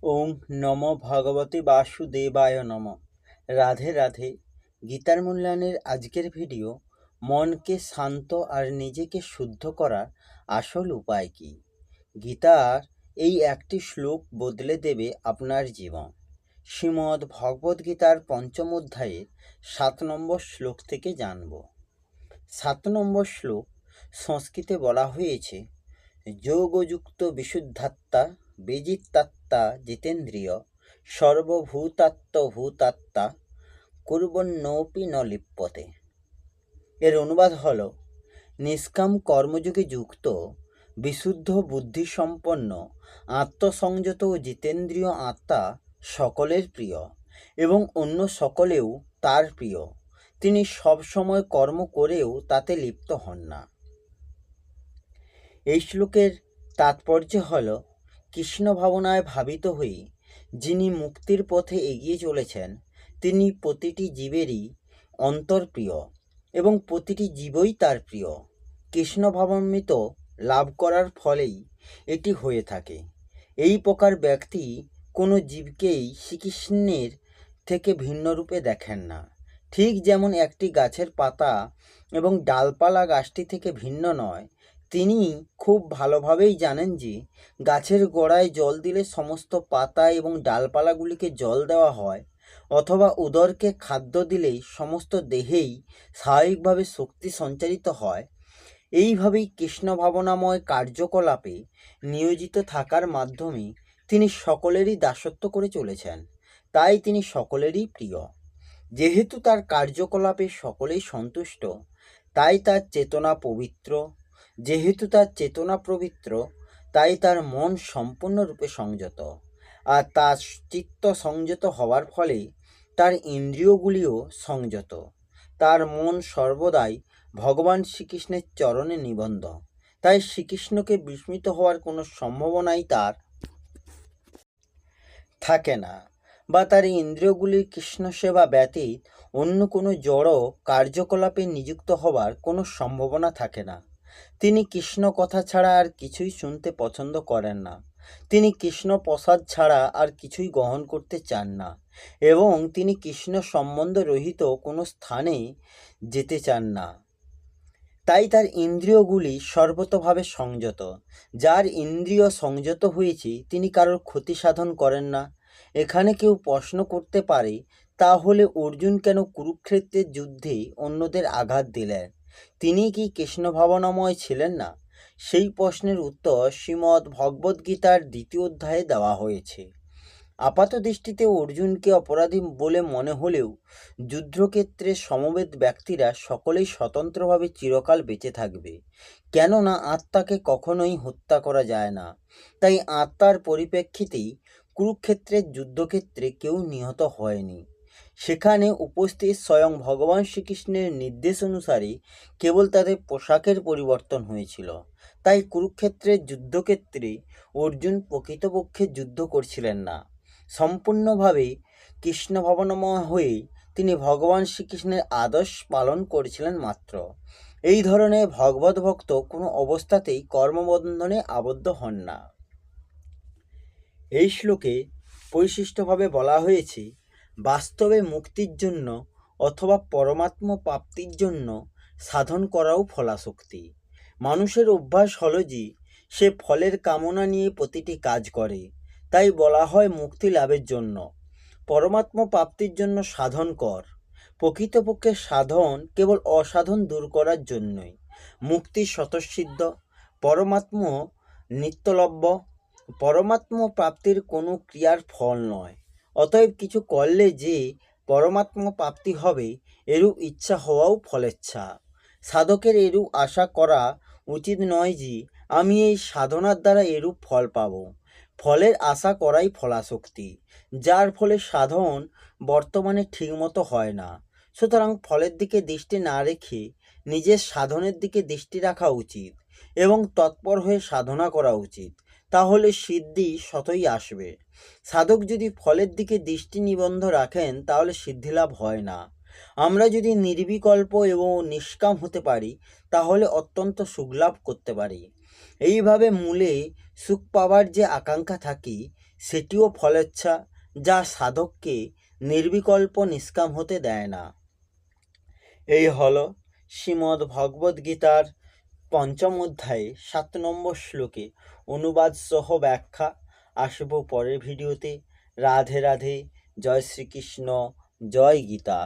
ওং নম ভগবতে বাসুদেবায় নম। রাধে রাধে। গীতার মূল্যায়নের আজকের ভিডিও মনকে শান্ত আর নিজেকে শুদ্ধ করার আসল উপায় কি। গীতার এই একটি শ্লোক বদলে দেবে আপনার জীবন। শ্রীমদ্ ভগবদ্ গীতার পঞ্চম অধ্যায়ের 7 নম্বর শ্লোক থেকে জানব। 7 নম্বর শ্লোক সংস্কৃতে বলা হয়েছে, যোগযুক্ত বিশুদ্ধাত্মা বেজিতাত্মা জিতেন্দ্রিয় সর্বভূতাত্মভূতাত্মা কুর্বন্নপি ন লিপ্যতে। এর অনুবাদ হল, নিষ্কাম কর্মযোগে যুক্ত বিশুদ্ধ বুদ্ধিসম্পন্ন আত্মসংযত ও জিতেন্দ্রীয় আত্মা সকলের প্রিয় এবং অন্য সকলেও তার প্রিয়। তিনি সবসময় কর্ম করেও তাতে লিপ্ত হন না। এই শ্লোকের তাৎপর্য হল, কৃষ্ণ ভাবনায় ভাবিত হয়ে যিনি মুক্তির পথে এগিয়ে চলেছেন তিনি প্রতিটি জীবেরই অন্তরপ্রিয় এবং প্রতিটি জীবই তার প্রিয়। কৃষ্ণ ভাবামৃত লাভ করার ফলেই এটি হয়ে থাকে। এই প্রকার ব্যক্তি কোনো জীবকেই শ্রীকৃষ্ণের থেকে ভিন্ন রূপে দেখেন না। ঠিক যেমন একটি গাছের পাতা এবং ডালপালা গাছটি থেকে ভিন্ন নয়, তিনি খুব ভালোভাবেই জানেন যে গাছের গোড়ায় জল দিলে সমস্ত পাতা এবং ডালপালাগুলিকে জল দেওয়া হয়, অথবা উদরকে খাদ্য দিলেই সমস্ত দেহেই স্বাভাবিকভাবে শক্তি সঞ্চারিত হয়। এইভাবেই কৃষ্ণ ভাবনাময় কার্যকলাপে নিয়োজিত থাকার মাধ্যমে তিনি সকলেরই দাসত্ব করে চলেছেন। তাই তিনি সকলেরই প্রিয়। যেহেতু তার কার্যকলাপে সকলেই সন্তুষ্ট, তাই তার চেতনা পবিত্র। যেহেতু তার চেতনা পবিত্র, তাই তার মন সম্পূর্ণরূপে সংযত। আর তার চিত্ত সংযত হওয়ার ফলে তার ইন্দ্রিয়গুলিও সংযত। তার মন সর্বদাই ভগবান শ্রীকৃষ্ণের চরণে নিবদ্ধ। তাই শ্রীকৃষ্ণকে বিস্মিত হওয়ার কোনো সম্ভাবনাই তার থাকে না, বা তার ইন্দ্রিয়গুলির কৃষ্ণ সেবা ব্যতীত অন্য কোনো জড় কার্যকলাপে নিযুক্ত হবার কোনো সম্ভাবনা থাকে না। তিনি কৃষ্ণ কথা ছাড়া আর কিছুই শুনতে পছন্দ করেন না। তিনি কৃষ্ণ প্রসাদ ছাড়া আর কিছুই গ্রহণ করতে চান না, এবং তিনি কৃষ্ণ সম্বন্ধ রহিত কোনো স্থানে যেতে চান না। তাই তার ইন্দ্রিয়গুলি সর্বতোভাবে সংযত। যার ইন্দ্রিয় সংযত হয়েছে তিনি কারোর ক্ষতি সাধন করেন না। এখানে কেউ প্রশ্ন করতে পারে, তাহলে অর্জুন কেন কুরুক্ষেত্রের যুদ্ধে অন্যদের আঘাত দিলেন? তিনি কি কৃষ্ণ ভাবনাময় ছিলেন না? সেই প্রশ্নের উত্তর শ্রীমদ্ ভগবদ্গীতার 2য় অধ্যায়ে দেওয়া হয়েছে। আপাত দৃষ্টিতে অর্জুনকে অপরাধী বলে মনে হলেও যুদ্ধক্ষেত্রে সমবেত ব্যক্তিরা সকলেই স্বতন্ত্রভাবে চিরকাল বেঁচে থাকবে, কেননা আত্মাকে কখনোই হত্যা করা যায় না। তাই আত্মার পরিপ্রেক্ষিতেই কুরুক্ষেত্রের যুদ্ধক্ষেত্রে কেউ নিহত হয়নি। সেখানে উপস্থিত স্বয়ং ভগবান শ্রীকৃষ্ণের নির্দেশ অনুসারে কেবল তাদের পোশাকের পরিবর্তন হয়েছিল। তাই কুরুক্ষেত্রের যুদ্ধক্ষেত্রে অর্জুন প্রকৃতপক্ষে যুদ্ধ করছিলেন না। সম্পূর্ণভাবে কৃষ্ণ ভাবনাময় হয়ে তিনি ভগবান শ্রীকৃষ্ণের আদর্শ পালন করেছিলেন মাত্র। এই ধরনের ভগবত ভক্ত কোনো অবস্থাতেই কর্মবন্ধনে আবদ্ধ হন না। এই শ্লোকে পরিশিষ্টভাবে বলা হয়েছে, বাস্তবে মুক্তির জন্য অথবা পরমাত্ম প্রাপ্তির জন্য সাধন করাও ফলাশক্তি। মানুষের অভ্যাস হলো যে সে ফলের কামনা নিয়ে প্রতিটি কাজ করে। তাই বলা হয় মুক্তি লাভের জন্য, পরমাত্ম প্রাপ্তির জন্য সাধন কর। প্রকৃতপক্ষে সাধন কেবল অসাধন দূর করার জন্যই। মুক্তি স্বতঃসিদ্ধ, পরমাত্ম নিত্যলভ্য। পরমাত্ম প্রাপ্তির কোনো ক্রিয়ার ফল নয়। অতএব কিছু করলে যে পরমাত্ম প্রাপ্তি হবে এরূপ ইচ্ছা হওয়াও ফলেচ্ছা। সাধকের এরূপ আশা করা উচিত নয় যে আমি এই সাধনার দ্বারা এরূপ ফল পাব। ফলের আশা করাই ফলাশক্তি, যার ফলে সাধন বর্তমানে ঠিকমতো হয় না। সুতরাং ফলের দিকে দৃষ্টি না রেখে নিজের সাধনের দিকে দৃষ্টি রাখা উচিত এবং তৎপর হয়ে সাধনা করা উচিত। তাহলে সিদ্ধি স্বতই আসবে। সাধক যদি ফলের দিকে দৃষ্টি নিবদ্ধ রাখেন তাহলে সিদ্ধিলাভ হয় না। আমরা যদি নির্বিকল্প এবং নিষ্কাম হতে পারি তাহলে অত্যন্ত সুখলাভ করতে পারি। এইভাবে মূলে সুখ পাওয়ার যে আকাঙ্ক্ষা থাকে সেটিও ফলেচ্ছা, যা সাধককে নির্বিকল্প নিষ্কাম হতে দেয় না। এই হল শ্রীমদ্ ভগবদ্ গীতার ৫ম অধ্যায়ে ৭ নম্বর শ্লোকে অনুবাদ সহ ব্যাখ্যা। আসব পরের ভিডিওতে। রাধে রাধে। জয় শ্রীকৃষ্ণ। জয় গীতা।